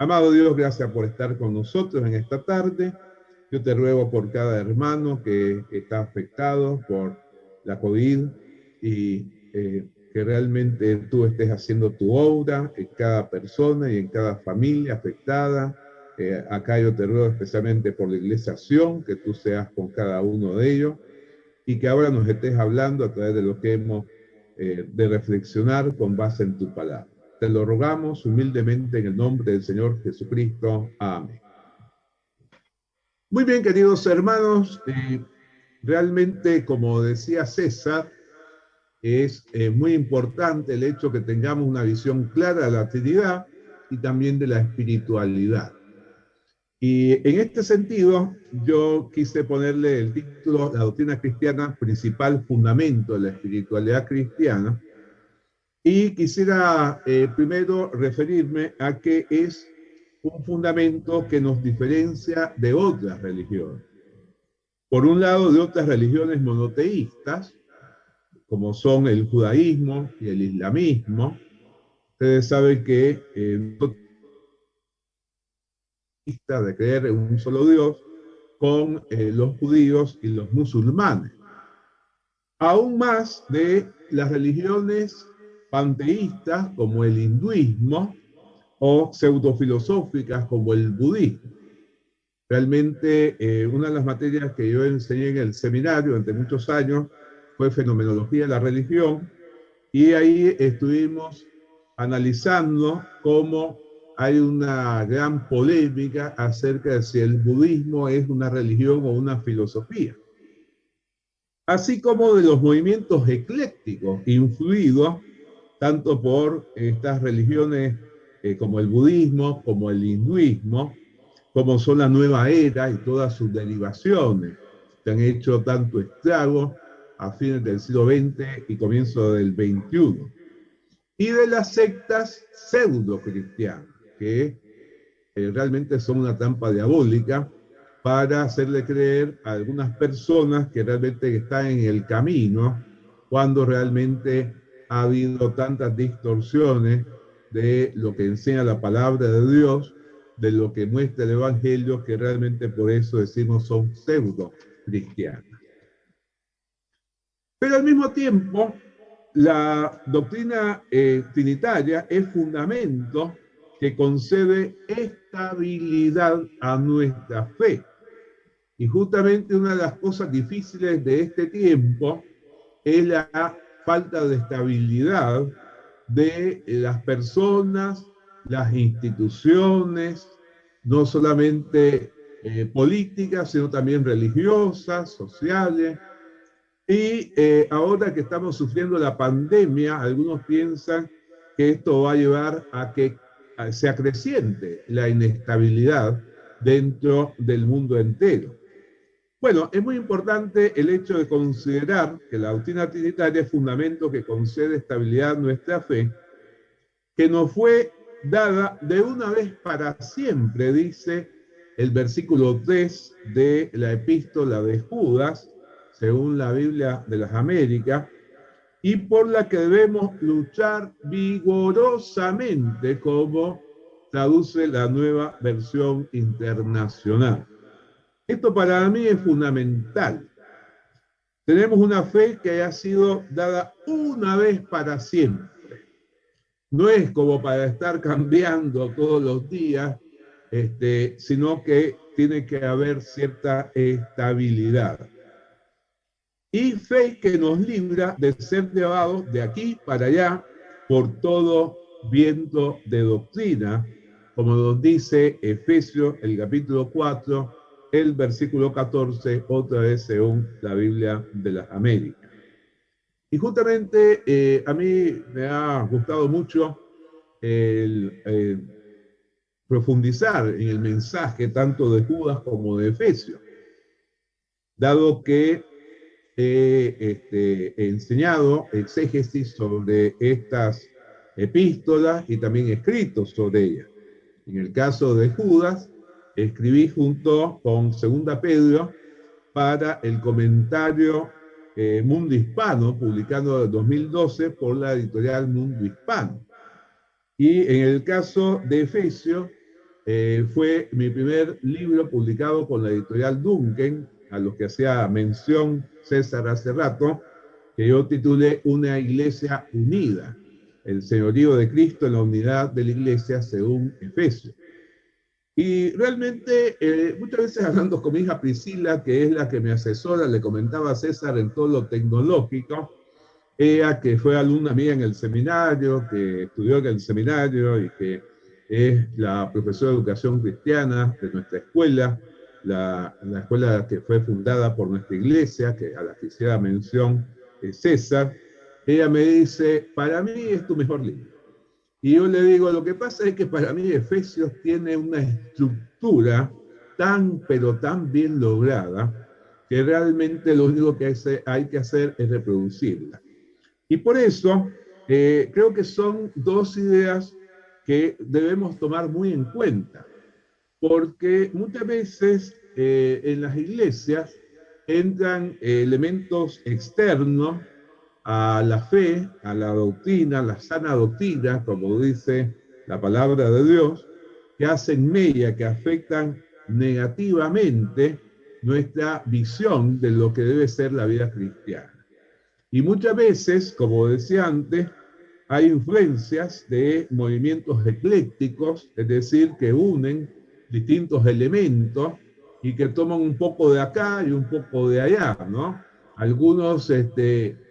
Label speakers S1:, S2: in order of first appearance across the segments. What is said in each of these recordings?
S1: Amado Dios, gracias por estar con nosotros en esta tarde. Yo te ruego por cada hermano que está afectado por la COVID y que realmente tú estés haciendo tu obra en cada persona y en cada familia afectada. Acá yo te ruego especialmente por la Iglesia Sion, que tú seas con cada uno de ellos y que ahora nos estés hablando a través de lo que hemos de reflexionar con base en tu palabra. Te lo rogamos humildemente en el nombre del Señor Jesucristo. Amén. Muy bien, queridos hermanos, realmente, como decía César, es muy importante el hecho que tengamos una visión clara de la Trinidad y también de la espiritualidad. Y en este sentido, yo quise ponerle el título La doctrina cristiana, principal fundamento de la espiritualidad cristiana, y quisiera primero referirme a que es un fundamento que nos diferencia de otras religiones. Por un lado, de otras religiones monoteístas, como son el judaísmo y el islamismo. Ustedes saben que de creer en un solo Dios con los judíos y los musulmanes. Aún más de las religiones panteístas como el hinduismo o pseudofilosóficas como el budismo. Realmente una de las materias que yo enseñé en el seminario durante muchos años fue fenomenología de la religión, y ahí estuvimos analizando cómo hay una gran polémica acerca de si el budismo es una religión o una filosofía, así como de los movimientos eclécticos influidos tanto por estas religiones como el budismo, como el hinduismo, como son la nueva era y todas sus derivaciones, que han hecho tanto estrago a fines del siglo XX y comienzo del XXI. Y de las sectas pseudo-cristianas, que realmente son una trampa diabólica para hacerle creer a algunas personas que realmente están en el camino, cuando realmente ha habido tantas distorsiones de lo que enseña la palabra de Dios, de lo que muestra el Evangelio, que realmente por eso decimos son pseudo-cristianas. Pero al mismo tiempo, la doctrina trinitaria es fundamento que concede estabilidad a nuestra fe. Y justamente una de las cosas difíciles de este tiempo es la falta de estabilidad de las personas, las instituciones, no solamente políticas, sino también religiosas, sociales. Y ahora que estamos sufriendo la pandemia, algunos piensan que esto va a llevar a que se acreciente la inestabilidad dentro del mundo entero. Bueno, es muy importante el hecho de considerar que la doctrina trinitaria es fundamento que concede estabilidad a nuestra fe, que nos fue dada de una vez para siempre, dice el versículo 3 de la epístola de Judas, según la Biblia de las Américas, y por la que debemos luchar vigorosamente, como traduce la nueva versión internacional. Esto para mí es fundamental. Tenemos una fe que ha sido dada una vez para siempre. No es como para estar cambiando todos los días, sino que tiene que haber cierta estabilidad. Y fe que nos libra de ser llevados de aquí para allá por todo viento de doctrina, como nos dice Efesios, el capítulo 4, el versículo 14, otra vez según la Biblia de las Américas. Y justamente a mí me ha gustado mucho profundizar en el mensaje tanto de Judas como de Efesios, dado que he enseñado exégesis sobre estas epístolas y también escritos sobre ellas. En el caso de Judas, escribí junto con Segunda Pedro para el comentario Mundo Hispano, publicado en 2012 por la editorial Mundo Hispano. Y en el caso de Efesios, fue mi primer libro publicado con la editorial Duncan, a los que hacía mención César hace rato, que yo titulé Una Iglesia Unida, el señorío de Cristo en la unidad de la Iglesia según Efesios. Y realmente, muchas veces hablando con mi hija Priscila, que es la que me asesora, le comentaba a César en todo lo tecnológico, ella que fue alumna mía en el seminario, que estudió en el seminario y que es la profesora de educación cristiana de nuestra escuela, la escuela que fue fundada por nuestra iglesia, que a la que hiciera mención César, ella me dice, para mí es tu mejor libro. Y yo le digo, lo que pasa es que para mí Efesios tiene una estructura tan, pero tan bien lograda, que realmente lo único que hay que hacer es reproducirla. Y por eso creo que son dos ideas que debemos tomar muy en cuenta, porque muchas veces en las iglesias entran elementos externos a la fe, a la doctrina, a la sana doctrina, como dice la palabra de Dios, que hacen mella, que afectan negativamente nuestra visión de lo que debe ser la vida cristiana. Y muchas veces, como decía antes, hay influencias de movimientos eclécticos, es decir, que unen distintos elementos y que toman un poco de acá y un poco de allá, ¿no? Algunos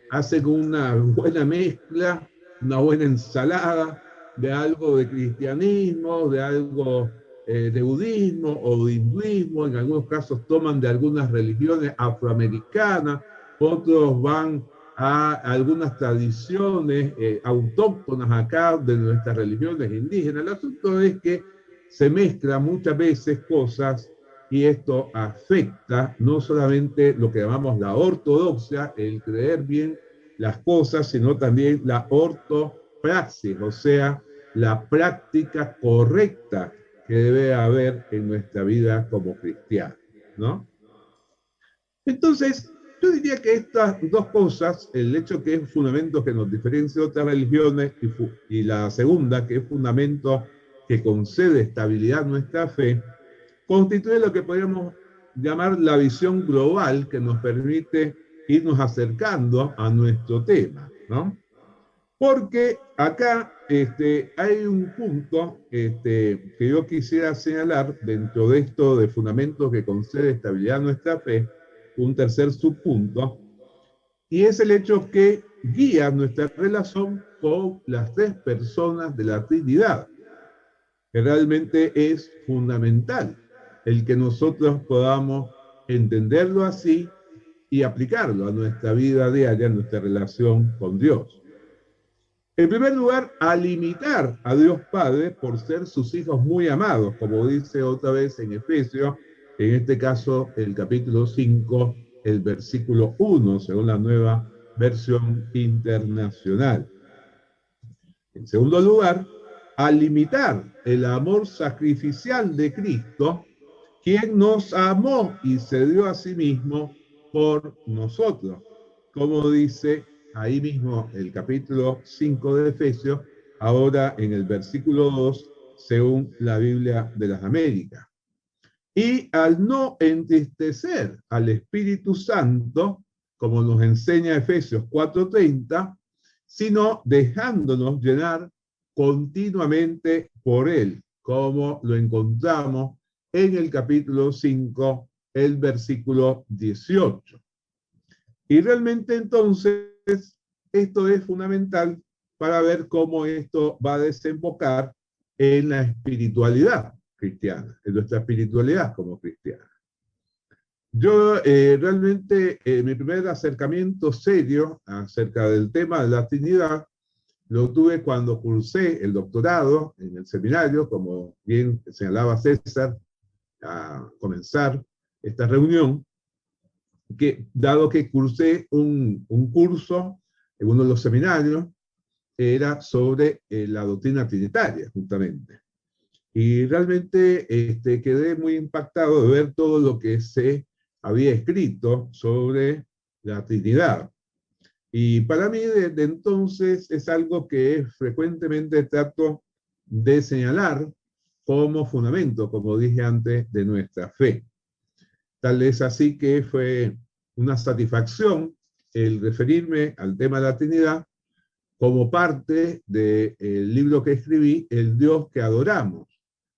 S1: hacen una buena mezcla, una buena ensalada de algo de cristianismo, de algo de budismo o de hinduismo, en algunos casos toman de algunas religiones afroamericanas, otros van a algunas tradiciones autóctonas acá de nuestras religiones indígenas. El asunto es que se mezclan muchas veces cosas y esto afecta no solamente lo que llamamos la ortodoxia, el creer bien las cosas, sino también la ortopraxis, o sea, la práctica correcta que debe haber en nuestra vida como cristianos, ¿no? Entonces, yo diría que estas dos cosas, el hecho que es fundamento que nos diferencia de otras religiones y la segunda, que es fundamento que concede estabilidad a nuestra fe, constituye lo que podríamos llamar la visión global que nos permite irnos acercando a nuestro tema, ¿no? Porque acá hay un punto que yo quisiera señalar dentro de esto de fundamentos que concede estabilidad a nuestra fe, un tercer subpunto, y es el hecho que guía nuestra relación con las tres personas de la Trinidad, que realmente es fundamental el que nosotros podamos entenderlo así y aplicarlo a nuestra vida diaria, a nuestra relación con Dios. En primer lugar, a limitar a Dios Padre por ser sus hijos muy amados, como dice otra vez en Efesios, en este caso el capítulo 5, el versículo 1, según la nueva versión internacional. En segundo lugar, a limitar el amor sacrificial de Cristo, quien nos amó y se dio a sí mismo por nosotros, como dice ahí mismo el capítulo 5 de Efesios, ahora en el versículo 2, según la Biblia de las Américas. Y al no entristecer al Espíritu Santo, como nos enseña Efesios 4:30, sino dejándonos llenar continuamente por Él, como lo encontramos en el capítulo 5, el versículo 18. Y realmente entonces esto es fundamental para ver cómo esto va a desembocar en la espiritualidad cristiana, en nuestra espiritualidad como cristiana. Yo realmente mi primer acercamiento serio acerca del tema de la Trinidad lo tuve cuando cursé el doctorado en el seminario, como bien señalaba César, a comenzar esta reunión, que dado que cursé un curso en uno de los seminarios, era sobre la doctrina trinitaria, justamente. Y realmente quedé muy impactado de ver todo lo que se había escrito sobre la Trinidad. Y para mí, desde entonces, es algo que frecuentemente trato de señalar como fundamento, como dije antes, de nuestra fe. Tal es así que fue una satisfacción el referirme al tema de la Trinidad como parte del libro que escribí, El Dios que adoramos,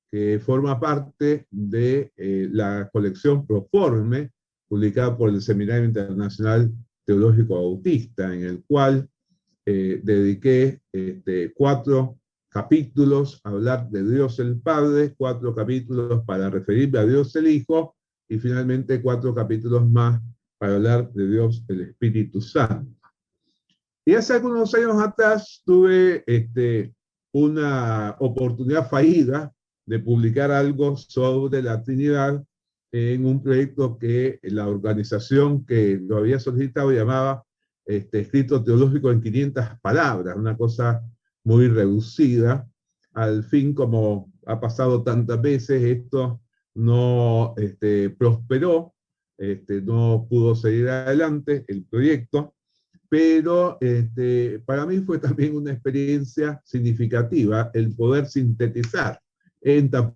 S1: que forma parte de la colección Proforme, publicada por el Seminario Internacional Teológico Bautista, en el cual dediqué 4 capítulos a hablar de Dios el Padre, 4 capítulos para referirme a Dios el Hijo, y finalmente 4 capítulos más para hablar de Dios el Espíritu Santo. Y hace algunos años atrás tuve una oportunidad fallida de publicar algo sobre la Trinidad en un proyecto que la organización que lo había solicitado llamaba Escrito Teológico en 500 palabras, una cosa muy reducida. Al fin, como ha pasado tantas veces, esto no prosperó, no pudo seguir adelante el proyecto, pero para mí fue también una experiencia significativa el poder sintetizar en tan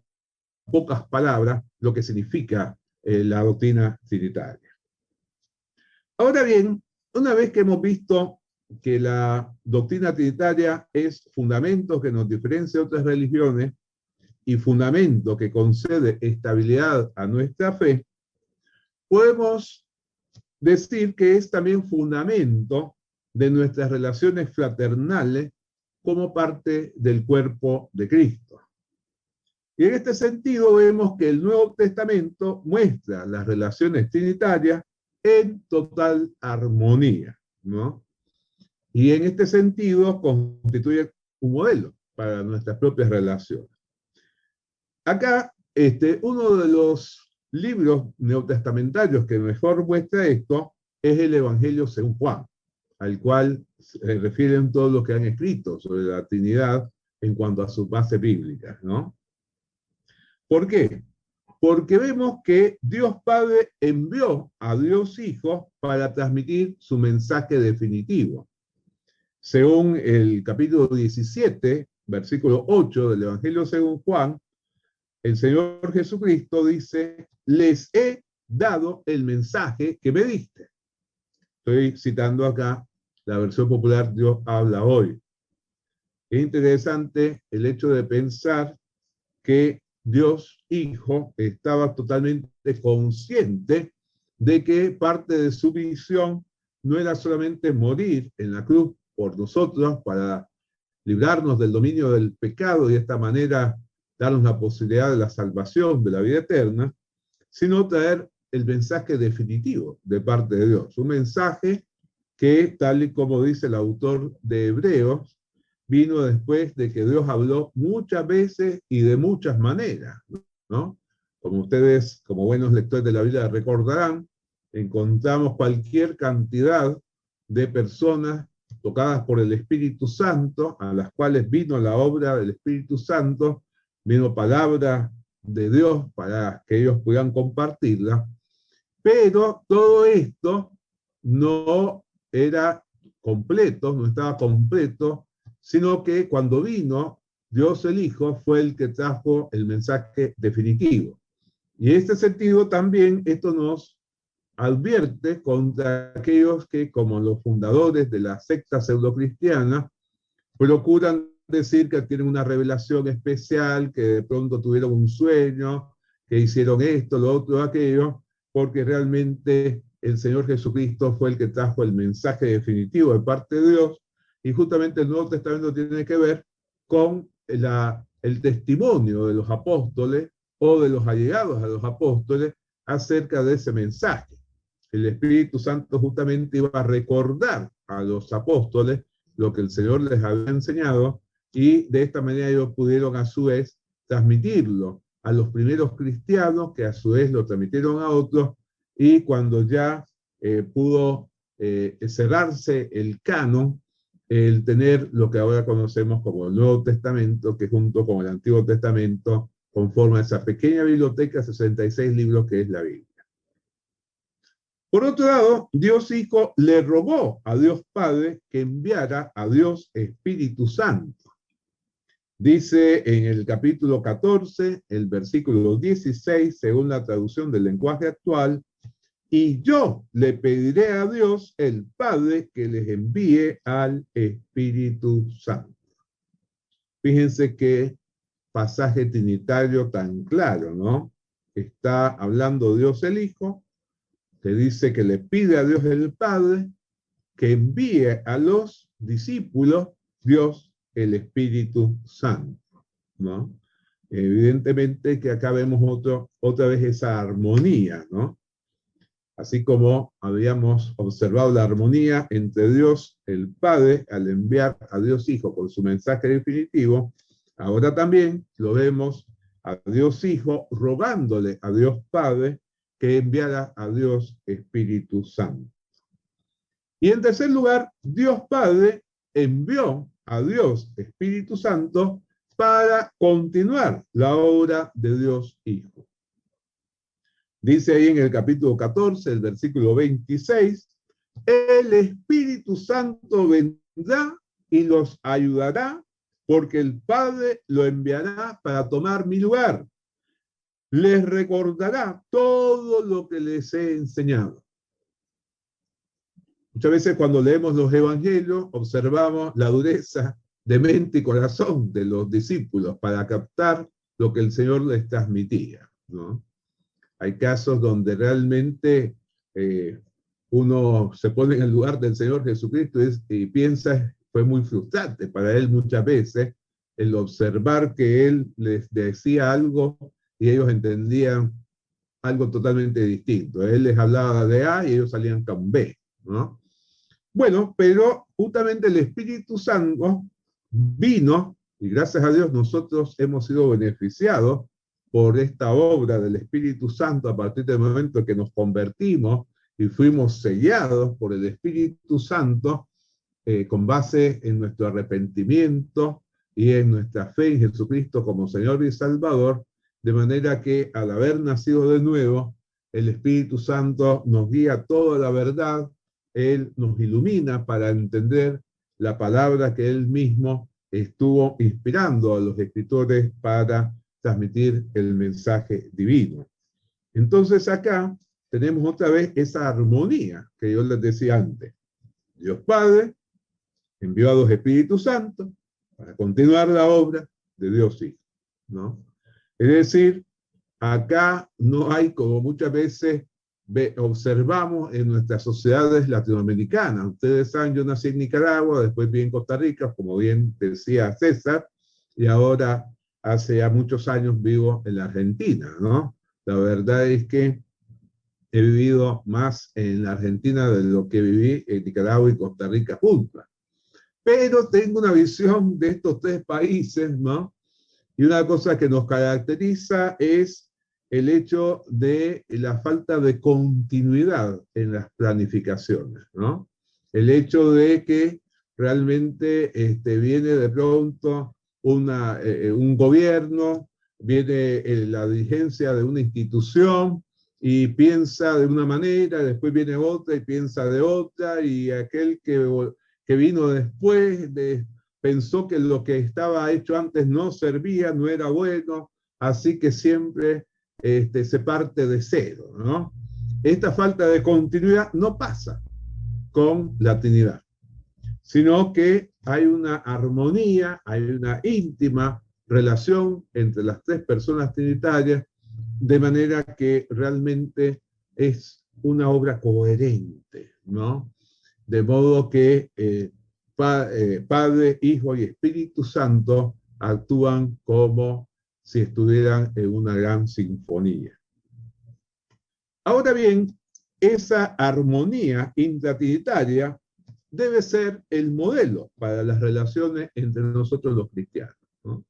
S1: pocas palabras lo que significa la doctrina trinitaria. Ahora bien, una vez que hemos visto que la doctrina trinitaria es fundamento que nos diferencia de otras religiones y fundamento que concede estabilidad a nuestra fe, podemos decir que es también fundamento de nuestras relaciones fraternales como parte del cuerpo de Cristo. Y en este sentido vemos que el Nuevo Testamento muestra las relaciones trinitarias en total armonía, ¿no? Y en este sentido constituye un modelo para nuestras propias relaciones. Acá, uno de los libros neotestamentarios que mejor muestra esto es el Evangelio según Juan, al cual se refieren todos los que han escrito sobre la Trinidad en cuanto a sus bases bíblicas, ¿no? ¿Por qué? Porque vemos que Dios Padre envió a Dios Hijo para transmitir su mensaje definitivo. Según el capítulo 17, versículo 8 del Evangelio según Juan, el Señor Jesucristo dice, les he dado el mensaje que me diste. Estoy citando acá la versión popular Dios habla hoy. Es interesante el hecho de pensar que Dios Hijo estaba totalmente consciente de que parte de su visión no era solamente morir en la cruz por nosotros para librarnos del dominio del pecado y de esta manera darnos la posibilidad de la salvación, de la vida eterna, sino traer el mensaje definitivo de parte de Dios. Un mensaje que, tal y como dice el autor de Hebreos, vino después de que Dios habló muchas veces y de muchas maneras, ¿no? Como ustedes, como buenos lectores de la Biblia, recordarán, encontramos cualquier cantidad de personas tocadas por el Espíritu Santo, a las cuales vino la obra del Espíritu Santo, vino palabra de Dios para que ellos puedan compartirla, pero todo esto no era completo, no estaba completo, sino que cuando vino Dios el Hijo fue el que trajo el mensaje definitivo. Y en este sentido también esto nos advierte contra aquellos que, como los fundadores de la secta pseudocristiana, procuran decir que tienen una revelación especial, que de pronto tuvieron un sueño, que hicieron esto, lo otro, aquello, porque realmente el Señor Jesucristo fue el que trajo el mensaje definitivo de parte de Dios, y justamente el Nuevo Testamento tiene que ver con el testimonio de los apóstoles o de los allegados a los apóstoles acerca de ese mensaje. El Espíritu Santo justamente iba a recordar a los apóstoles lo que el Señor les había enseñado, y de esta manera ellos pudieron a su vez transmitirlo a los primeros cristianos, que a su vez lo transmitieron a otros, y cuando ya pudo cerrarse el canon, el tener lo que ahora conocemos como el Nuevo Testamento, que junto con el Antiguo Testamento conforma esa pequeña biblioteca, 66 libros que es la Biblia. Por otro lado, Dios Hijo le rogó a Dios Padre que enviara a Dios Espíritu Santo. Dice en el capítulo 14, el versículo 16, según la traducción del lenguaje actual, y yo le pediré a Dios, el Padre, que les envíe al Espíritu Santo. Fíjense qué pasaje trinitario tan claro, ¿no? Está hablando Dios el Hijo, que dice que le pide a Dios el Padre que envíe a los discípulos Dios el Espíritu Santo, ¿no? Evidentemente que acá vemos otra vez esa armonía, ¿no? Así como habíamos observado la armonía entre Dios el Padre al enviar a Dios Hijo con su mensaje definitivo, ahora también lo vemos a Dios Hijo rogándole a Dios Padre que enviara a Dios Espíritu Santo. Y en tercer lugar, Dios Padre envió a Dios Espíritu Santo para continuar la obra de Dios Hijo. Dice ahí en el capítulo 14, el versículo 26, el Espíritu Santo vendrá y los ayudará porque el Padre lo enviará para tomar mi lugar. Les recordará todo lo que les he enseñado. Muchas veces cuando leemos los evangelios observamos la dureza de mente y corazón de los discípulos para captar lo que el Señor les transmitía, ¿no? Hay casos donde realmente uno se pone en el lugar del Señor Jesucristo y piensa, fue muy frustrante para él muchas veces el observar que él les decía algo y ellos entendían algo totalmente distinto. Él les hablaba de A y ellos salían con B, ¿no? Bueno, pero justamente el Espíritu Santo vino, y gracias a Dios nosotros hemos sido beneficiados por esta obra del Espíritu Santo a partir del momento que nos convertimos y fuimos sellados por el Espíritu Santo con base en nuestro arrepentimiento y en nuestra fe en Jesucristo como Señor y Salvador, de manera que al haber nacido de nuevo, el Espíritu Santo nos guía toda la verdad, Él nos ilumina para entender la palabra que Él mismo estuvo inspirando a los escritores para transmitir el mensaje divino. Entonces acá tenemos otra vez esa armonía que yo les decía antes. Dios Padre envió a los Espíritus Santos para continuar la obra de Dios Hijo, ¿no? Es decir, acá no hay, como muchas veces observamos en nuestras sociedades latinoamericanas. Ustedes saben, yo nací en Nicaragua, después viví en Costa Rica, como bien decía César, y ahora hace ya muchos años vivo en la Argentina, ¿no? La verdad es que he vivido más en la Argentina de lo que viví en Nicaragua y Costa Rica juntas. Pero tengo una visión de estos tres países, ¿no? Y una cosa que nos caracteriza es el hecho de la falta de continuidad en las planificaciones, ¿no? El hecho de que realmente viene de pronto un gobierno, viene la dirigencia de una institución y piensa de una manera, después viene otra y piensa de otra, y aquel que vino después pensó que lo que estaba hecho antes no servía, no era bueno, así que siempre se parte de cero, ¿no? Esta falta de continuidad no pasa con la Trinidad, sino que hay una armonía, hay una íntima relación entre las tres personas trinitarias, de manera que realmente es una obra coherente, ¿no? De modo que Padre, Hijo y Espíritu Santo actúan como si estuvieran en una gran sinfonía. Ahora bien, esa armonía intratrinitaria debe ser el modelo para las relaciones entre nosotros los cristianos, ¿no?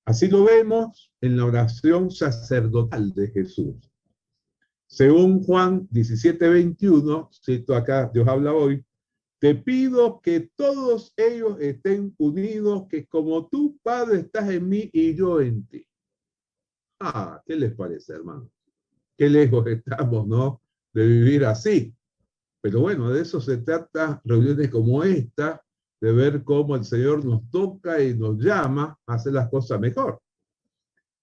S1: Así lo vemos en la oración sacerdotal de Jesús. Según Juan 17:21, cito acá, Dios habla hoy, te pido que todos ellos estén unidos, que como tú, Padre, estás en mí y yo en ti. Ah, ¿qué les parece, hermano? Qué lejos estamos, ¿no? De vivir así. Pero bueno, de eso se trata reuniones como esta, de ver cómo el Señor nos toca y nos llama a hacer las cosas mejor.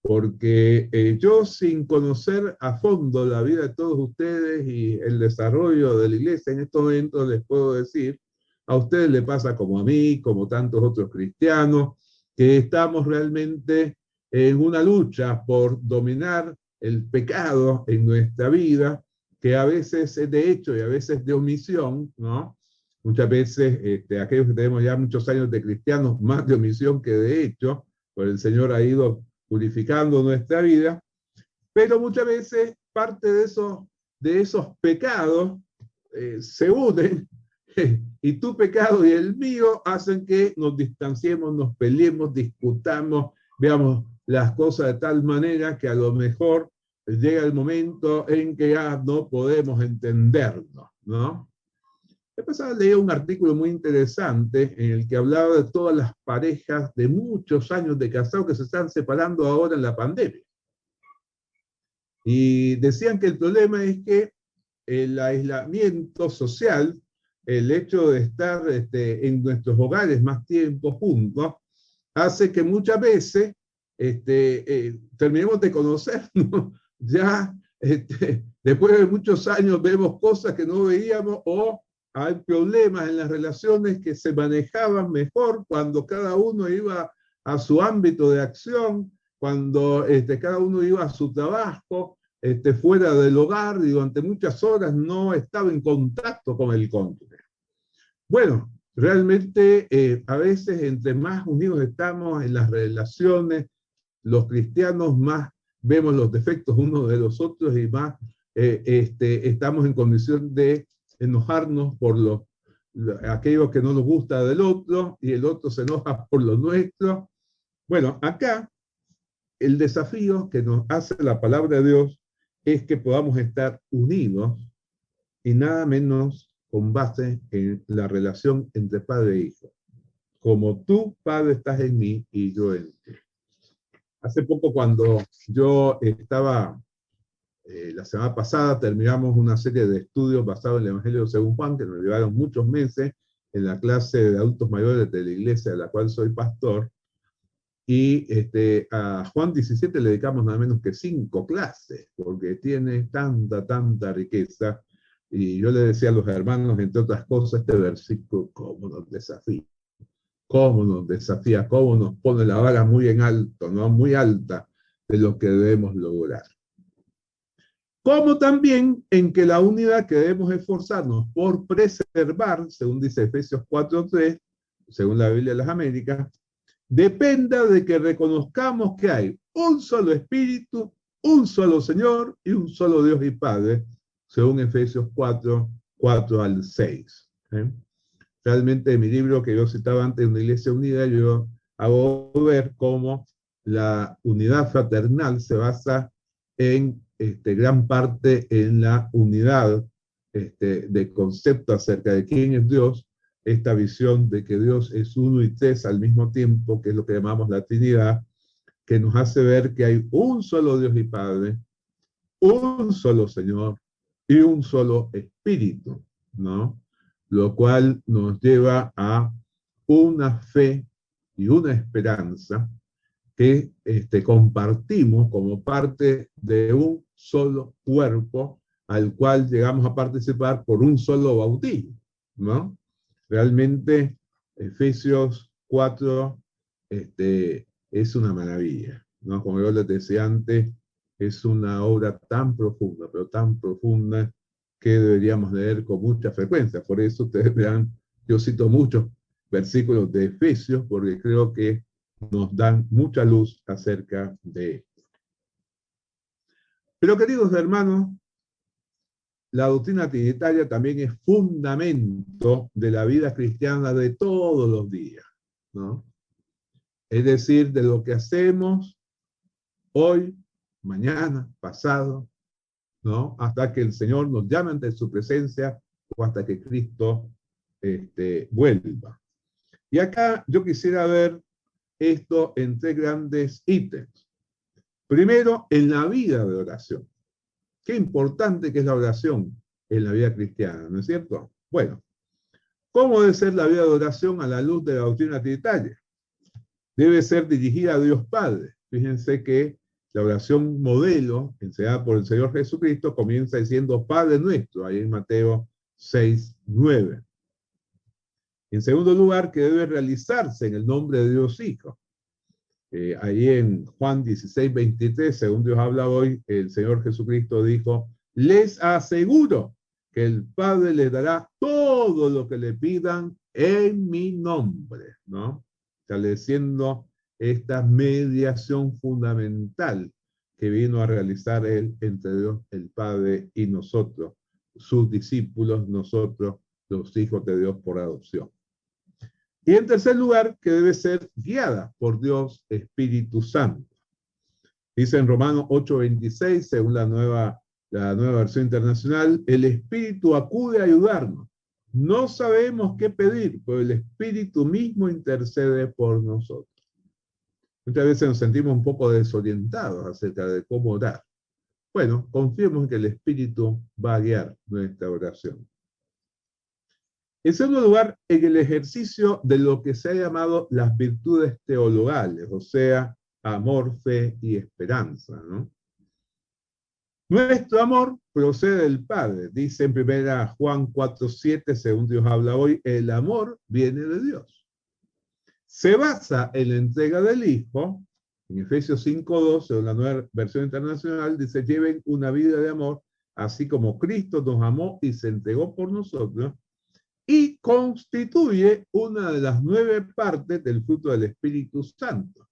S1: Porque yo, sin conocer a fondo la vida de todos ustedes y el desarrollo de la iglesia en estos momentos, les puedo decir, a ustedes les pasa como a mí, como tantos otros cristianos, que estamos realmente en una lucha por dominar el pecado en nuestra vida, que a veces es de hecho y a veces de omisión, ¿no? Muchas veces aquellos que tenemos ya muchos años de cristianos, más de omisión que de hecho, pues el Señor ha ido purificando nuestra vida, pero muchas veces parte de esos pecados se unen y tu pecado y el mío hacen que nos distanciemos, nos peleemos, discutamos, veamos las cosas de tal manera que a lo mejor llega el momento en que ya no podemos entendernos, ¿no? He pasado a leer un artículo muy interesante en el que hablaba de todas las parejas de muchos años de casado que se están separando ahora en la pandemia. Y decían que el problema es que el aislamiento social, el hecho de estar en nuestros hogares más tiempo juntos, hace que muchas veces terminemos de conocernos. Ya después de muchos años vemos cosas que no veíamos o hay problemas en las relaciones que se manejaban mejor cuando cada uno iba a su ámbito de acción, cuando cada uno iba a su trabajo, fuera del hogar y durante muchas horas no estaba en contacto con el cónyuge. Bueno, realmente a veces entre más unidos estamos en las relaciones, los cristianos más vemos los defectos unos de los otros y más estamos en condición de enojarnos por aquello que no nos gusta del otro y el otro se enoja por lo nuestro. Bueno, acá el desafío que nos hace la palabra de Dios es que podamos estar unidos y nada menos con base en la relación entre padre e hijo. Como tú, Padre, estás en mí y yo en ti. Hace poco, cuando yo estaba, la semana pasada, terminamos una serie de estudios basados en el Evangelio según Juan, que nos llevaron muchos meses en la clase de adultos mayores de la iglesia de la cual soy pastor. Y a Juan 17 le dedicamos nada menos que 5 clases, porque tiene tanta riqueza. Y yo le decía a los hermanos, entre otras cosas, este versículo, cómo nos desafía, cómo nos pone la vara muy en alto, ¿no? Muy alta de lo que debemos lograr. Como también en que la unidad que debemos esforzarnos por preservar, según dice Efesios 4:3, según la Biblia de las Américas, dependa de que reconozcamos que hay un solo Espíritu, un solo Señor y un solo Dios y Padre, según Efesios 4:4-6. Realmente en mi libro que yo citaba antes, Una Iglesia Unida, yo hago ver cómo la unidad fraternal se basa en gran parte en la unidad de concepto acerca de quién es Dios, esta visión de que Dios es uno y tres al mismo tiempo, que es lo que llamamos la Trinidad, que nos hace ver que hay un solo Dios y Padre, un solo Señor y un solo Espíritu, ¿no? Lo cual nos lleva a una fe y una esperanza que compartimos como parte de un solo cuerpo al cual llegamos a participar por un solo bautismo, ¿no? Realmente Efesios 4 es una maravilla, ¿no? Como yo les decía antes, es una obra tan profunda, pero tan profunda que deberíamos leer con mucha frecuencia. Por eso ustedes verán, yo cito muchos versículos de Efesios porque creo que nos dan mucha luz acerca de esto. Pero queridos hermanos, la doctrina trinitaria también es fundamento de la vida cristiana de todos los días, ¿no? Es decir, de lo que hacemos hoy, mañana, pasado, ¿no? Hasta que el Señor nos llame ante su presencia o hasta que Cristo vuelva. Y acá yo quisiera ver esto en 3 grandes ítems. Primero, en la vida de oración. Qué importante que es la oración en la vida cristiana, ¿no es cierto? Bueno, ¿Cómo debe ser la vida de oración a la luz de la doctrina trinitaria? Debe ser dirigida a Dios Padre. Fíjense que la oración modelo, enseñada por el Señor Jesucristo, comienza diciendo Padre nuestro, ahí en Mateo 6:9. En segundo lugar, que debe realizarse en el nombre de Dios Hijo. Ahí en Juan 16:23, según Dios habla hoy, el Señor Jesucristo dijo, les aseguro que el Padre les dará todo lo que le pidan en mi nombre, ¿no? Estableciendo esta mediación fundamental que vino a realizar Él entre Dios, el Padre y nosotros, sus discípulos, nosotros, los hijos de Dios por adopción. Y en tercer lugar, que debe ser guiada por Dios Espíritu Santo. Dice en Romanos 8:26, según la nueva versión internacional, el Espíritu acude a ayudarnos. No sabemos qué pedir, pero el Espíritu mismo intercede por nosotros. Muchas veces nos sentimos un poco desorientados acerca de cómo orar. Bueno, confiemos en que el Espíritu va a guiar nuestra oración. En segundo lugar, en el ejercicio de lo que se ha llamado las virtudes teologales, o sea, amor, fe y esperanza, ¿no? Nuestro amor procede del Padre. Dice en 1 Juan 4:7, según Dios habla hoy, el amor viene de Dios. Se basa en la entrega del Hijo. En Efesios 5:2, según la nueva versión internacional, dice, lleven una vida de amor, así como Cristo nos amó y se entregó por nosotros, y constituye una de las 9 partes del fruto del Espíritu Santo.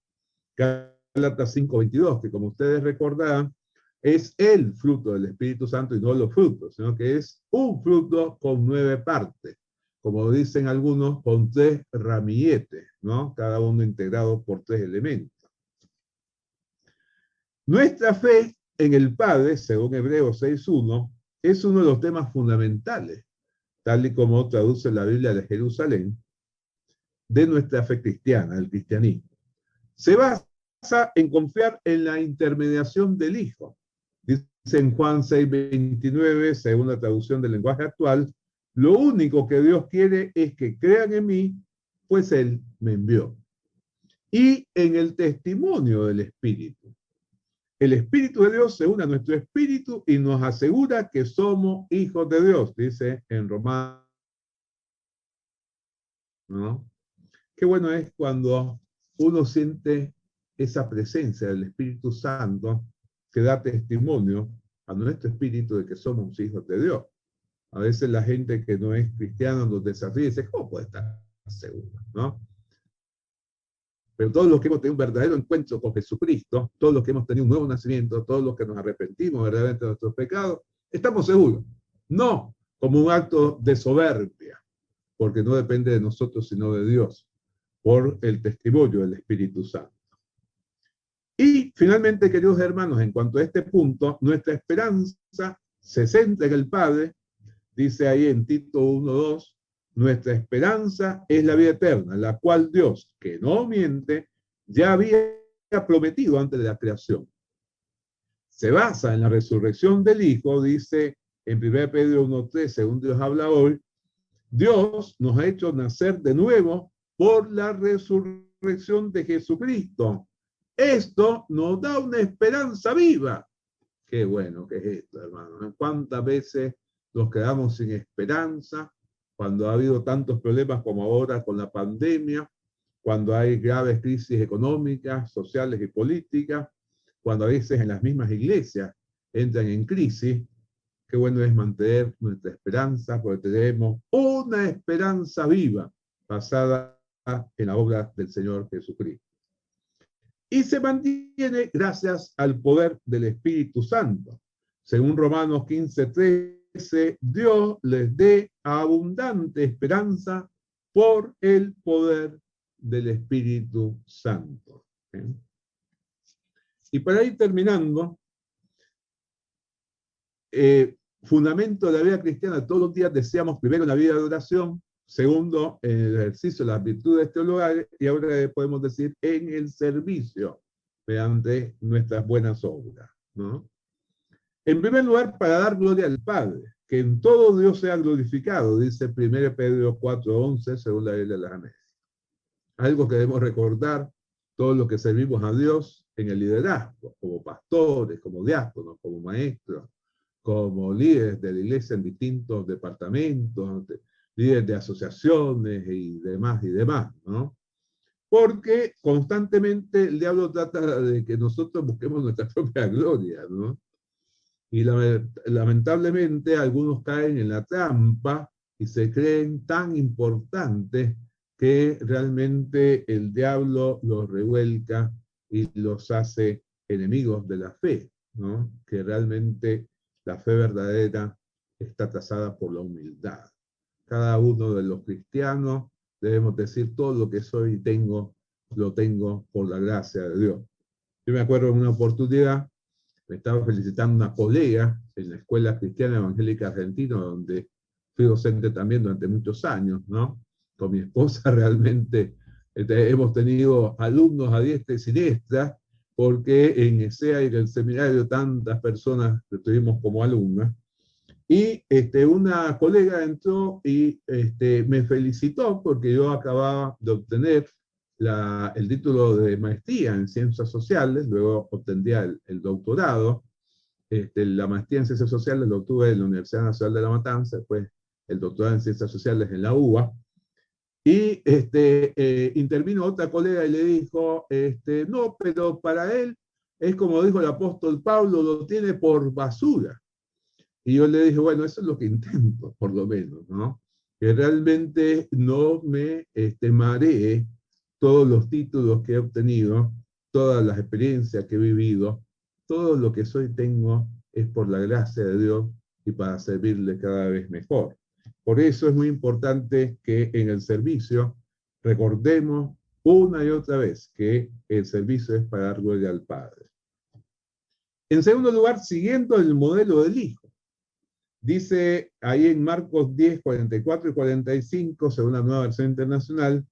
S1: Gálatas 5:22, que como ustedes recordarán, es el fruto del Espíritu Santo y no los frutos, sino que es un fruto con 9 partes, como dicen algunos, con 3 ramilletes, ¿no? Cada uno integrado por 3 elementos. Nuestra fe en el Padre, según Hebreos 6:1, es uno de los temas fundamentales, tal y como traduce la Biblia de Jerusalén, de nuestra fe cristiana, el cristianismo. Se basa en confiar en la intermediación del Hijo. Dice en Juan 6:29, según la traducción del lenguaje actual, lo único que Dios quiere es que crean en mí, pues Él me envió. Y en el testimonio del Espíritu. El Espíritu de Dios se une a nuestro espíritu y nos asegura que somos hijos de Dios, dice en Romanos, ¿no? Qué bueno es cuando uno siente esa presencia del Espíritu Santo que da testimonio a nuestro espíritu de que somos hijos de Dios. A veces la gente que no es cristiana nos desafía y dice, ¿cómo puede estar seguro? ¿No? Pero todos los que hemos tenido un verdadero encuentro con Jesucristo, todos los que hemos tenido un nuevo nacimiento, todos los que nos arrepentimos verdaderamente de nuestros pecados, estamos seguros. No como un acto de soberbia, porque no depende de nosotros sino de Dios, por el testimonio del Espíritu Santo. Y finalmente, queridos hermanos, en cuanto a este punto, nuestra esperanza se centra en el Padre. Dice ahí en Tito 1:2, nuestra esperanza es la vida eterna, la cual Dios, que no miente, ya había prometido antes de la creación. Se basa en la resurrección del Hijo, dice en 1 Pedro 1:3, según Dios habla hoy, Dios nos ha hecho nacer de nuevo por la resurrección de Jesucristo. Esto nos da una esperanza viva. Qué bueno que es esto, hermano. ¿Cuántas veces nos quedamos sin esperanza cuando ha habido tantos problemas como ahora con la pandemia, cuando hay graves crisis económicas, sociales y políticas, cuando a veces en las mismas iglesias entran en crisis? Qué bueno es mantener nuestra esperanza, porque tenemos una esperanza viva basada en la obra del Señor Jesucristo. Y se mantiene gracias al poder del Espíritu Santo. Según Romanos 15:13, Dios les dé abundante esperanza por el poder del Espíritu Santo. Y para ir terminando, fundamento de la vida cristiana, todos los días deseamos primero la vida de oración, segundo, en el ejercicio de las virtudes teologales, y ahora podemos decir en el servicio, mediante nuestras buenas obras, ¿no? En primer lugar, para dar gloria al Padre, que en todo Dios sea glorificado, dice 1 Pedro 4:11, según la Biblia de las Américas. Algo que debemos recordar todos los que servimos a Dios en el liderazgo, como pastores, como diáconos, como maestros, como líderes de la iglesia en distintos departamentos, líderes de asociaciones y demás, ¿no? Porque constantemente el diablo trata de que nosotros busquemos nuestra propia gloria, ¿no? Y lamentablemente algunos caen en la trampa y se creen tan importantes que realmente el diablo los revuelca y los hace enemigos de la fe, ¿no? Que realmente la fe verdadera está trazada por la humildad. Cada uno de los cristianos debemos decir: todo lo que soy y tengo, lo tengo por la gracia de Dios. Yo me acuerdo en una oportunidad, me estaba felicitando una colega en la Escuela Cristiana Evangélica Argentina, donde fui docente también durante muchos años, ¿no? Con mi esposa realmente hemos tenido alumnos a diestra y siniestra, porque en ESEA y en el seminario tantas personas que tuvimos como alumnas. Y una colega entró y me felicitó porque yo acababa de obtener el título de maestría en ciencias sociales, luego obtendría el doctorado. La maestría en ciencias sociales lo obtuve en la Universidad Nacional de La Matanza, después el doctorado en ciencias sociales en la UBA. Y intervino otra colega y le dijo, no, pero para él es como dijo el apóstol Pablo, lo tiene por basura. Y yo le dije, bueno, eso es lo que intento, por lo menos, ¿no? Que realmente no me maree todos los títulos que he obtenido, todas las experiencias que he vivido, todo lo que soy tengo es por la gracia de Dios y para servirle cada vez mejor. Por eso es muy importante que en el servicio recordemos una y otra vez que el servicio es para dar gloria al Padre. En segundo lugar, siguiendo el modelo del Hijo. Dice ahí en Marcos 10, 44 y 45, según la Nueva Versión Internacional,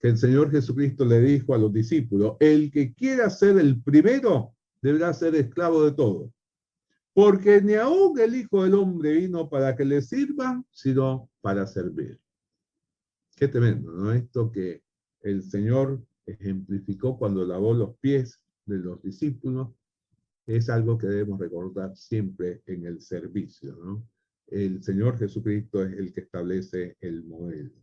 S1: que el Señor Jesucristo le dijo a los discípulos: el que quiera ser el primero deberá ser esclavo de todo, porque ni aún el Hijo del Hombre vino para que le sirvan, sino para servir. Qué tremendo, ¿no? Esto que el Señor ejemplificó cuando lavó los pies de los discípulos es algo que debemos recordar siempre en el servicio, ¿no? El Señor Jesucristo es el que establece el modelo.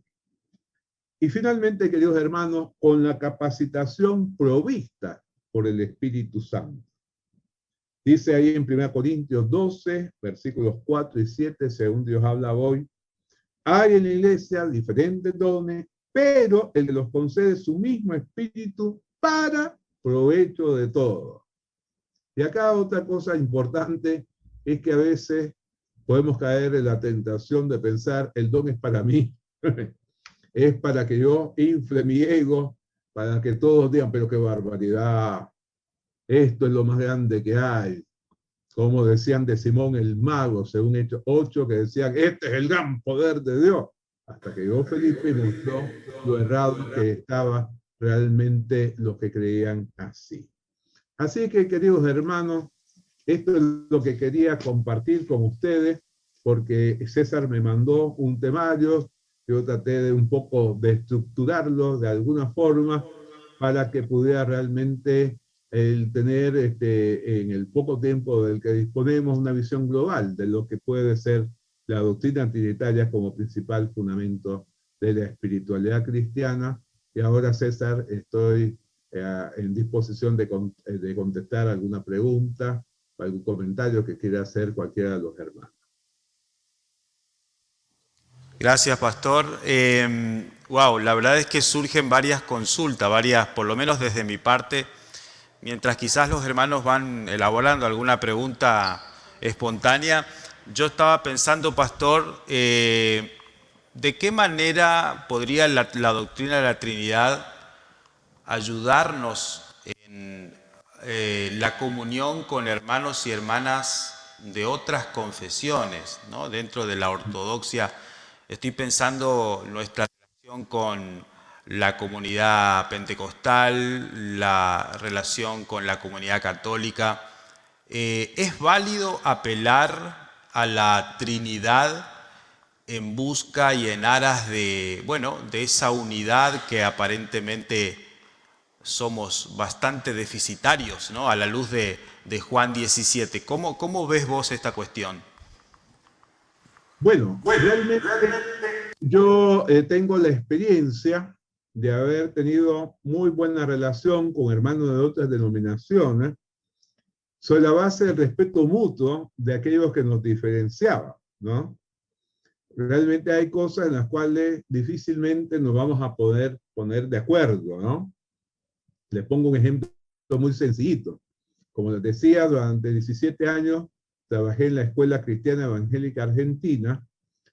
S1: Y finalmente, queridos hermanos, con la capacitación provista por el Espíritu Santo. Dice ahí en 1 Corintios 12, versículos 4 y 7, según Dios habla hoy, hay en la iglesia diferentes dones, pero el que los concede su mismo Espíritu para provecho de todos. Y acá otra cosa importante es que a veces podemos caer en la tentación de pensar: el don es para mí, es para que yo infle mi ego, para que todos digan, pero qué barbaridad, esto es lo más grande que hay. Como decían de Simón el mago, según Hechos 8, que decían, este es el gran poder de Dios. Hasta que llegó Felipe y mostró lo errado que estaba realmente los que creían así. Así que, queridos hermanos, esto es lo que quería compartir con ustedes, porque César me mandó un temario, yo traté de un poco de estructurarlo de alguna forma para que pudiera realmente tener en el poco tiempo del que disponemos una visión global de lo que puede ser la doctrina trinitaria como principal fundamento de la espiritualidad cristiana. Y ahora, César, estoy en disposición de contestar alguna pregunta o algún comentario que quiera hacer cualquiera de los hermanos.
S2: Gracias, pastor. Wow, la verdad es que surgen varias consultas, por lo menos desde mi parte, mientras quizás los hermanos van elaborando alguna pregunta espontánea. Yo estaba pensando, pastor, ¿de qué manera podría la doctrina de la Trinidad ayudarnos en la comunión con hermanos y hermanas de otras confesiones, ¿no? Dentro de la ortodoxia? Estoy pensando nuestra relación con la comunidad pentecostal, la relación con la comunidad católica. ¿Es válido apelar a la Trinidad en busca y en aras de, bueno, de esa unidad que aparentemente somos bastante deficitarios, ¿no? A la luz de Juan 17. ¿Cómo ves vos esta cuestión?
S1: Bueno, realmente yo tengo la experiencia de haber tenido muy buena relación con hermanos de otras denominaciones sobre la base del respeto mutuo de aquellos que nos diferenciaban, ¿no? Realmente hay cosas en las cuales difícilmente nos vamos a poder poner de acuerdo, ¿no? Les pongo un ejemplo muy sencillito. Como les decía, durante 17 años trabajé en la Escuela Cristiana Evangélica Argentina,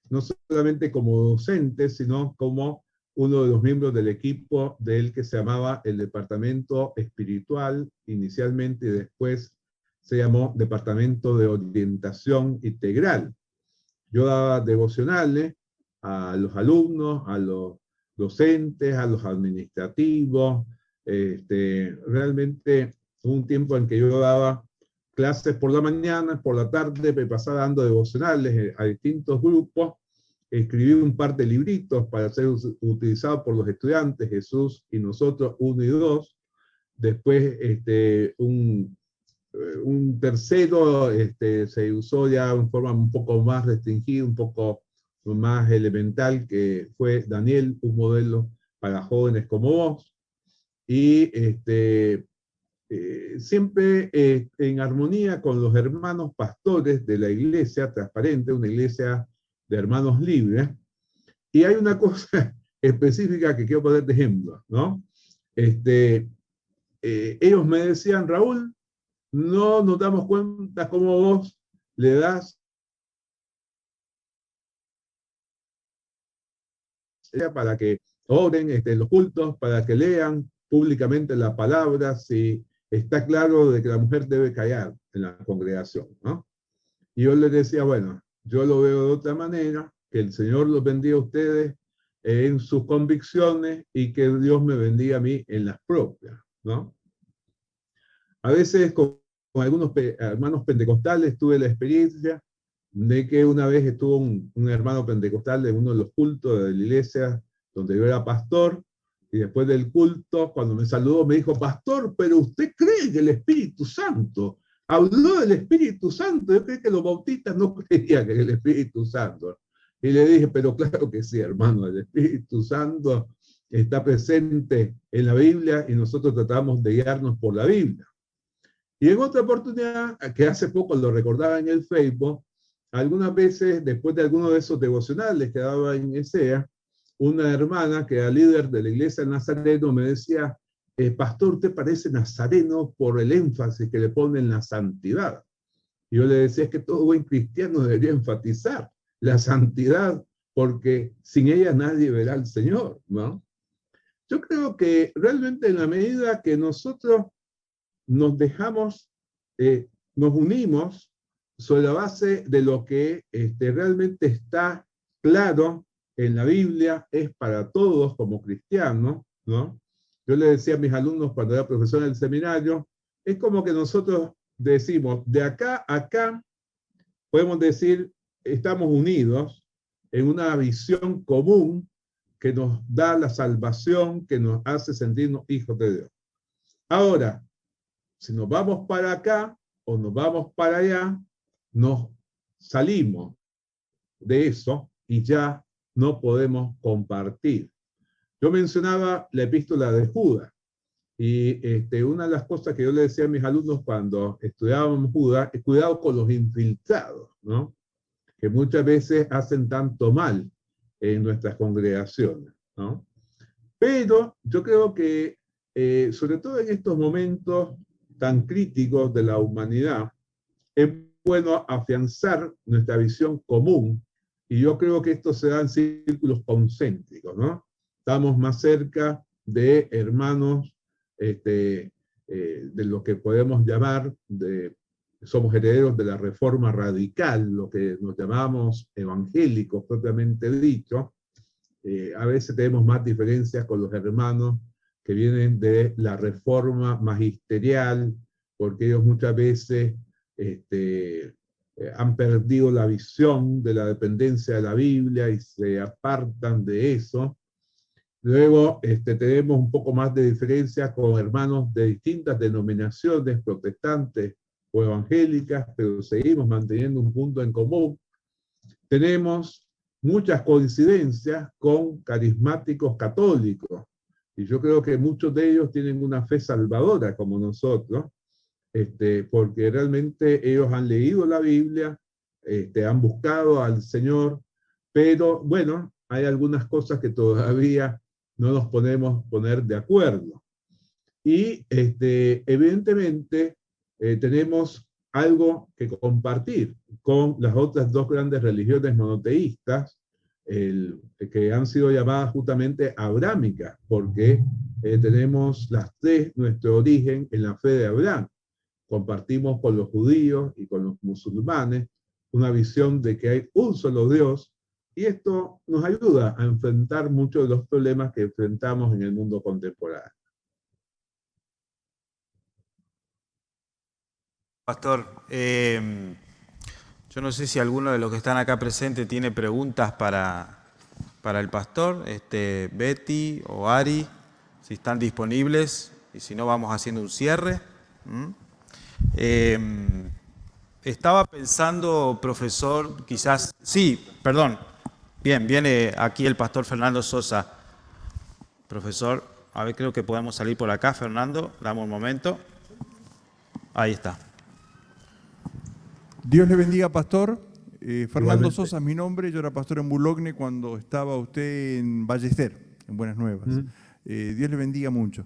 S1: no solamente como docente, sino como uno de los miembros del equipo del que se llamaba el Departamento Espiritual inicialmente y después se llamó Departamento de Orientación Integral. Yo daba devocionales a los alumnos, a los docentes, a los administrativos. Realmente hubo un tiempo en que yo daba clases por la mañana, por la tarde me pasaba dando devocionales a distintos grupos. Escribí un par de libritos para ser utilizados por los estudiantes, Jesús y Nosotros 1 y 2. Después un tercero se usó ya en forma un poco más restringida, un poco más elemental, que fue Daniel, un modelo para jóvenes como vos. Y siempre en armonía con los hermanos pastores de la iglesia transparente, una iglesia de hermanos libres. Y hay una cosa específica que quiero poner de ejemplo, ¿no? Ellos me decían, Raúl, no nos damos cuenta cómo vos le das para que oren los cultos, para que lean públicamente la palabra, si está claro de que la mujer debe callar en la congregación, ¿no? Y yo les decía, bueno, yo lo veo de otra manera, que el Señor los bendiga a ustedes en sus convicciones y que Dios me bendiga a mí en las propias, ¿no? A veces con algunos hermanos pentecostales tuve la experiencia de que una vez estuvo un hermano pentecostal en uno de los cultos de la iglesia donde yo era pastor, y después del culto, cuando me saludó, me dijo, pastor, pero usted cree que el Espíritu Santo, habló del Espíritu Santo, yo creo que los bautistas no creían en el Espíritu Santo. Y le dije, pero claro que sí, hermano, el Espíritu Santo está presente en la Biblia y nosotros tratamos de guiarnos por la Biblia. Y en otra oportunidad, que hace poco lo recordaba en el Facebook, algunas veces, después de alguno de esos devocionales que daba en ESEA, una hermana que era líder de la iglesia Nazareno me decía, pastor, usted parece nazareno por el énfasis que le pone en la santidad. Y yo le decía, es que todo buen cristiano debería enfatizar la santidad, porque sin ella nadie verá al Señor, ¿no? Yo creo que realmente en la medida que nosotros nos dejamos, nos unimos sobre la base de lo que realmente está claro en la Biblia, es para todos como cristianos, ¿no? Yo le decía a mis alumnos cuando era profesor en el seminario, es como que nosotros decimos, de acá a acá, podemos decir, estamos unidos en una visión común que nos da la salvación, que nos hace sentirnos hijos de Dios. Ahora, si nos vamos para acá o nos vamos para allá, nos salimos de eso y ya no podemos compartir. Yo mencionaba la epístola de Judas y una de las cosas que yo le decía a mis alumnos cuando estudiábamos Judas es cuidado con los infiltrados, ¿no? Que muchas veces hacen tanto mal en nuestras congregaciones, ¿no? Pero yo creo que sobre todo en estos momentos tan críticos de la humanidad, es bueno afianzar nuestra visión común, y yo creo que esto se da en círculos concéntricos, ¿no? Estamos más cerca de hermanos de lo que podemos llamar, somos herederos de la reforma radical, lo que nos llamamos evangélicos propiamente dicho. A veces tenemos más diferencias con los hermanos que vienen de la reforma magisterial, porque ellos muchas veces han perdido la visión de la dependencia de la Biblia y se apartan de eso. Luego tenemos un poco más de diferencia con hermanos de distintas denominaciones, protestantes o evangélicas, pero seguimos manteniendo un punto en común. Tenemos muchas coincidencias con carismáticos católicos, y yo creo que muchos de ellos tienen una fe salvadora como nosotros, porque realmente ellos han leído la Biblia, han buscado al Señor, pero bueno, hay algunas cosas que todavía no nos podemos poner de acuerdo. Y evidentemente tenemos algo que compartir con las otras dos grandes religiones monoteístas, que han sido llamadas justamente abrámicas, porque tenemos las tres nuestro origen en la fe de Abraham. Compartimos con los judíos y con los musulmanes una visión de que hay un solo Dios, y esto nos ayuda a enfrentar muchos de los problemas que enfrentamos en el mundo contemporáneo.
S2: Pastor, yo no sé si alguno de los que están acá presentes tiene preguntas para el pastor, Betty o Ari, si están disponibles, y si no vamos haciendo un cierre. Estaba pensando, profesor, quizás... Sí, perdón. Bien, viene aquí el pastor Fernando Sosa. Profesor, a ver, creo que podemos salir por acá, Fernando. Dame un momento. Ahí está.
S3: Dios le bendiga, pastor. Fernando Sosa es mi nombre. Yo era pastor en Boulogne cuando estaba usted en Ballester, en Buenas Nuevas. Dios le bendiga mucho.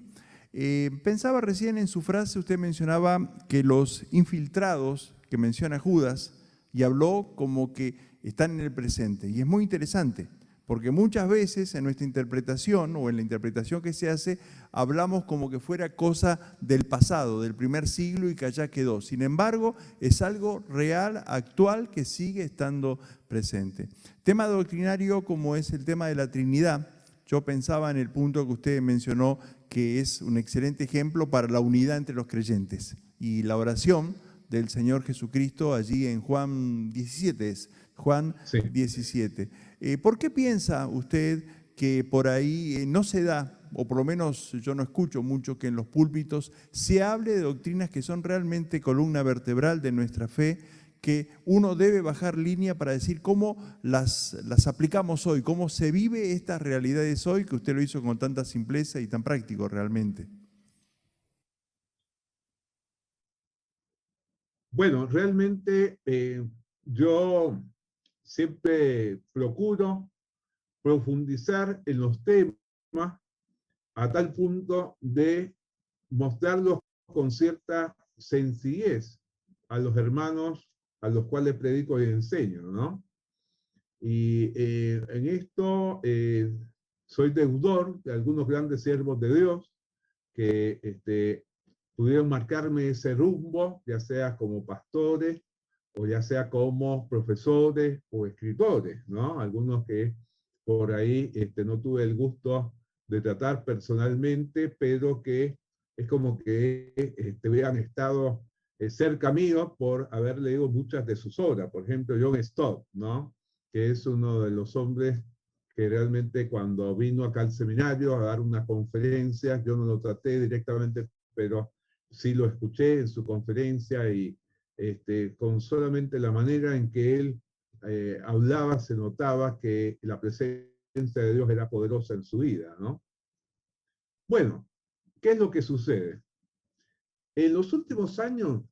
S3: Pensaba recién en su frase, usted mencionaba que los infiltrados que menciona Judas, y habló como que están en el presente. Y es muy interesante, porque muchas veces en nuestra interpretación o en la interpretación que se hace, hablamos como que fuera cosa del pasado, del primer siglo y que allá quedó. Sin embargo, es algo real, actual, que sigue estando presente. Tema doctrinario como es el tema de la Trinidad. Yo pensaba en el punto que usted mencionó, que es un excelente ejemplo para la unidad entre los creyentes. Y la oración del Señor Jesucristo allí en Juan 17, es Juan 17. ¿Por qué piensa usted que por ahí no se da, o por lo menos yo no escucho mucho, que en los púlpitos se hable de doctrinas que son realmente columna vertebral de nuestra fe, que uno debe bajar línea para decir cómo las aplicamos hoy, cómo se vive estas realidades hoy, que usted lo hizo con tanta simpleza y tan práctico realmente?
S1: Bueno, realmente yo siempre procuro profundizar en los temas a tal punto de mostrarlos con cierta sencillez a los hermanos a los cuales predico y enseño, ¿no? Y en esto soy deudor de algunos grandes siervos de Dios que pudieron marcarme ese rumbo, ya sea como pastores o ya sea como profesores o escritores, ¿no? Algunos que por ahí no tuve el gusto de tratar personalmente, pero que es como que hubieran estado cerca mío por haber leído muchas de sus obras. Por ejemplo, John Stott, ¿no? Que es uno de los hombres que realmente cuando vino acá al seminario a dar una conferencia, yo no lo traté directamente, pero sí lo escuché en su conferencia y con solamente la manera en que él hablaba se notaba que la presencia de Dios era poderosa en su vida, ¿no? Bueno, ¿qué es lo que sucede? En los últimos años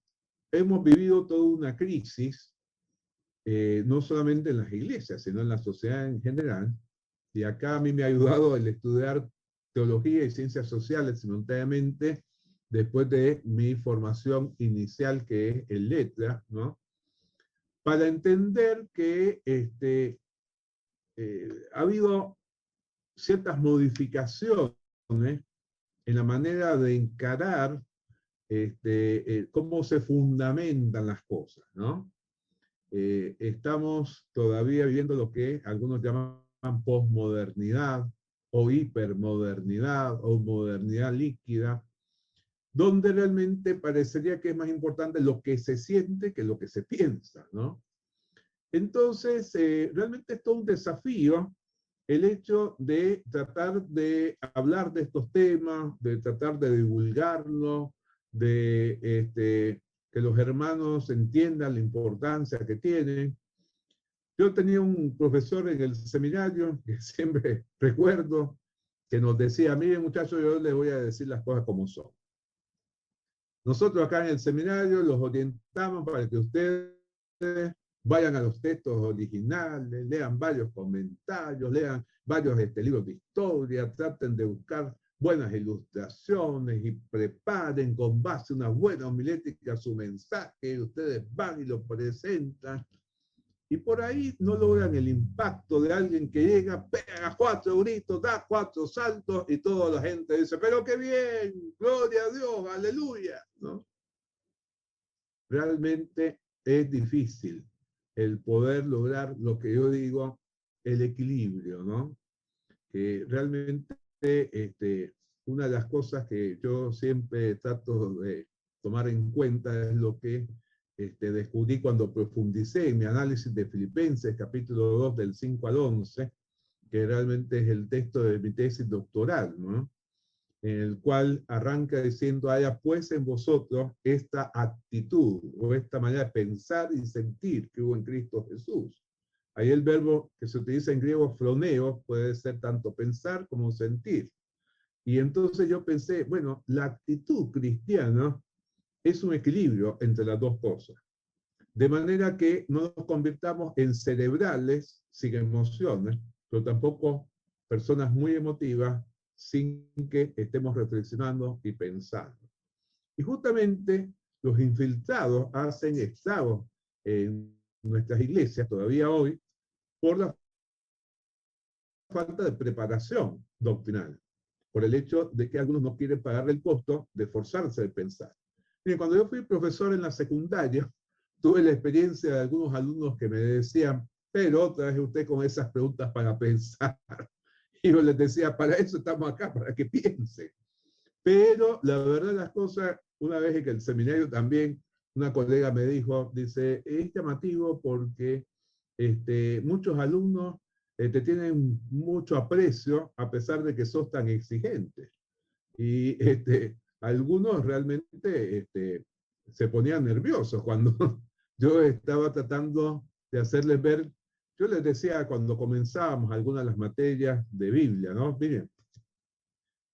S1: hemos vivido toda una crisis, no solamente en las iglesias, sino en la sociedad en general, y acá a mí me ha ayudado el estudiar teología y ciencias sociales simultáneamente después de mi formación inicial que es en letras, ¿no? Para entender que ha habido ciertas modificaciones en la manera de encarar cómo se fundamentan las cosas, ¿no? Estamos todavía viviendo lo que algunos llaman posmodernidad o hipermodernidad o modernidad líquida, donde realmente parecería que es más importante lo que se siente que lo que se piensa, ¿no? Entonces, realmente es todo un desafío el hecho de tratar de hablar de estos temas, de tratar de divulgarlos, de que los hermanos entiendan la importancia que tienen. Yo tenía un profesor en el seminario que siempre recuerdo que nos decía, miren muchachos, yo les voy a decir las cosas como son. Nosotros acá en el seminario los orientamos para que ustedes vayan a los textos originales, lean varios comentarios, lean varios libros de historia, traten de buscar buenas ilustraciones y preparen con base una buena homilética su mensaje, y ustedes van y lo presentan. Y por ahí no logran el impacto de alguien que llega, pega 4 gritos, da 4 saltos y toda la gente dice, pero qué bien, gloria a Dios, aleluya, ¿no? Realmente es difícil el poder lograr lo que yo digo, el equilibrio, ¿no? Que realmente una de las cosas que yo siempre trato de tomar en cuenta es lo que descubrí cuando profundicé en mi análisis de Filipenses, capítulo 2, del 5 al 11, que realmente es el texto de mi tesis doctoral, ¿no? En el cual arranca diciendo, haya pues en vosotros esta actitud o esta manera de pensar y sentir que hubo en Cristo Jesús. Ahí el verbo que se utiliza en griego, phroneo, puede ser tanto pensar como sentir. Y entonces yo pensé, bueno, la actitud cristiana es un equilibrio entre las dos cosas. De manera que no nos convirtamos en cerebrales sin emociones, pero tampoco personas muy emotivas sin que estemos reflexionando y pensando. Y justamente los infiltrados hacen estragos en nuestras iglesias todavía hoy por la falta de preparación doctrinal, por el hecho de que algunos no quieren pagar el costo de forzarse a pensar. Miren, cuando yo fui profesor en la secundaria, tuve la experiencia de algunos alumnos que me decían, pero otra vez usted con esas preguntas para pensar. Y yo les decía, para eso estamos acá, para que piensen. Pero la verdad de las cosas, una vez en el seminario también, una colega me dijo, dice, es llamativo porque muchos alumnos te tienen mucho aprecio a pesar de que sos tan exigente. Y algunos realmente se ponían nerviosos cuando yo estaba tratando de hacerles ver. Yo les decía cuando comenzábamos algunas de las materias de Biblia, ¿no? Miren,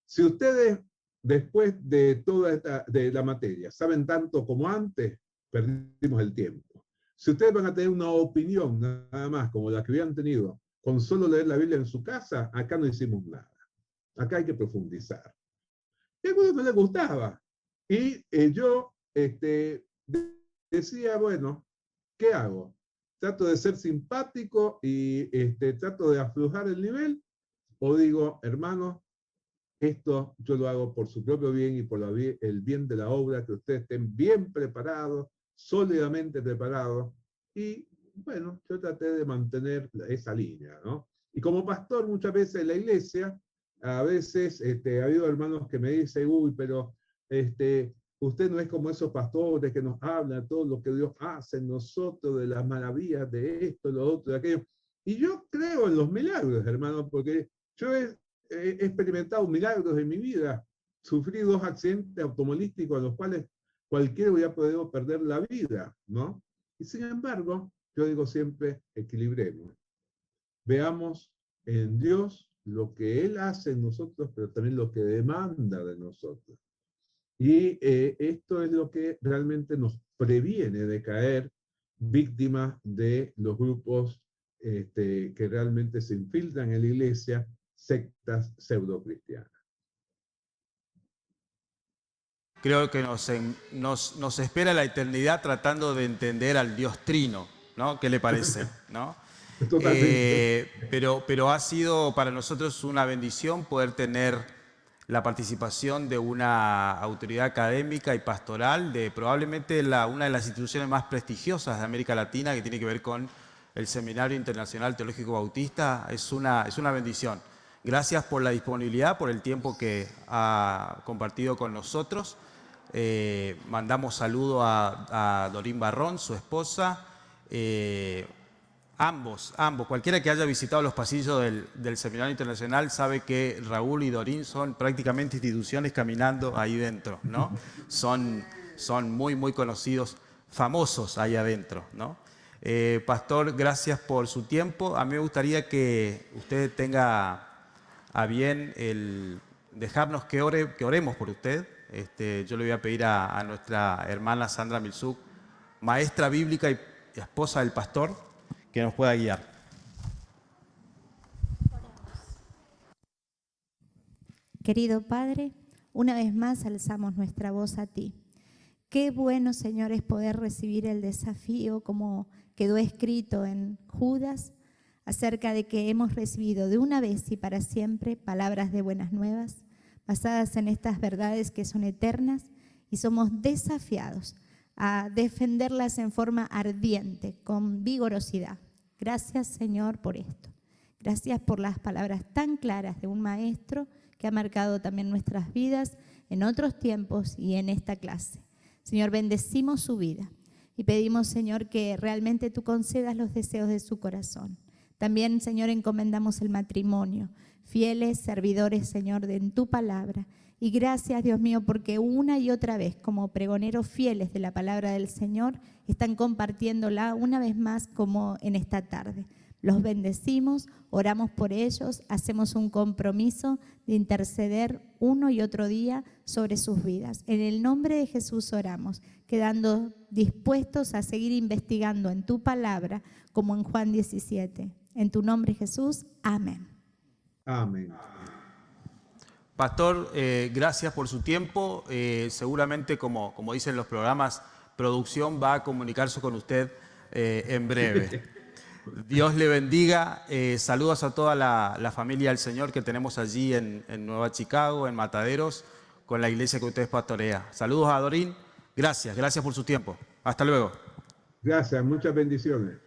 S1: si ustedes después de toda de la materia saben tanto como antes, perdimos el tiempo. Si ustedes van a tener una opinión nada más como la que habían tenido con solo leer la Biblia en su casa, acá no hicimos nada. Acá hay que profundizar. Y a algunos no les gustaba. Y yo decía, bueno, ¿qué hago? ¿Trato de ser simpático y trato de aflojar el nivel? ¿O digo, hermanos, esto yo lo hago por su propio bien y por el bien de la obra, que ustedes estén bien preparados, sólidamente preparados? Y bueno, yo traté de mantener esa línea, ¿no? Y como pastor muchas veces en la iglesia, a veces ha habido hermanos que me dicen, uy, pero usted no es como esos pastores que nos hablan de todo lo que Dios hace en nosotros, de las maravillas de esto, lo otro, de aquello. Y yo creo en los milagros, hermanos, porque yo he experimentado milagros en mi vida. Sufrí 2 accidentes automovilísticos en los cuales cualquiera hubiera podido perder la vida, ¿no? Y sin embargo, yo digo siempre, equilibremos. Veamos en Dios lo que Él hace en nosotros, pero también lo que demanda de nosotros. Y esto es lo que realmente nos previene de caer víctimas de los grupos que realmente se infiltran en la iglesia, sectas pseudocristianas.
S2: Creo que nos espera la eternidad tratando de entender al Dios Trino, ¿no? ¿Qué le parece? ¿No? Pero ha sido para nosotros una bendición poder tener la participación de una autoridad académica y pastoral de probablemente una de las instituciones más prestigiosas de América Latina, que tiene que ver con el Seminario Internacional Teológico Bautista. Es una bendición. Gracias por la disponibilidad, por el tiempo que ha compartido con nosotros. Mandamos saludo a Dorín Barrón, su esposa. Ambos, cualquiera que haya visitado los pasillos del Seminario Internacional sabe que Raúl y Dorín son prácticamente instituciones caminando ahí dentro, ¿no? Son muy, muy conocidos, famosos ahí adentro, ¿no? Pastor, gracias por su tiempo. A mí me gustaría que usted tenga a bien dejarnos que oremos por usted. Yo le voy a pedir a nuestra hermana Sandra Milzuk, maestra bíblica y esposa del pastor, que nos pueda guiar.
S4: Querido Padre, una vez más alzamos nuestra voz a ti. Qué bueno, Señor, es poder recibir el desafío como quedó escrito en Judas, acerca de que hemos recibido de una vez y para siempre palabras de buenas nuevas, basadas en estas verdades que son eternas, y somos desafiados a defenderlas en forma ardiente, con vigorosidad. Gracias, Señor, por esto. Gracias por las palabras tan claras de un maestro que ha marcado también nuestras vidas en otros tiempos y en esta clase. Señor, bendecimos su vida y pedimos, Señor, que realmente tú concedas los deseos de su corazón. También, Señor, encomendamos el matrimonio, fieles servidores, Señor, en tu palabra. Y gracias, Dios mío, porque una y otra vez, como pregoneros fieles de la palabra del Señor, están compartiéndola una vez más como en esta tarde. Los bendecimos, oramos por ellos, hacemos un compromiso de interceder uno y otro día sobre sus vidas. En el nombre de Jesús oramos, quedando dispuestos a seguir investigando en tu palabra, como en Juan 17. En tu nombre, Jesús. Amén.
S1: Amén.
S2: Pastor, gracias por su tiempo. Seguramente, como dicen los programas, producción va a comunicarse con usted en breve. Dios le bendiga. Saludos a toda la familia del Señor que tenemos allí en Nueva Chicago, en Mataderos, con la iglesia que usted pastorea. Saludos a Dorín. Gracias por su tiempo. Hasta luego.
S1: Gracias, muchas bendiciones.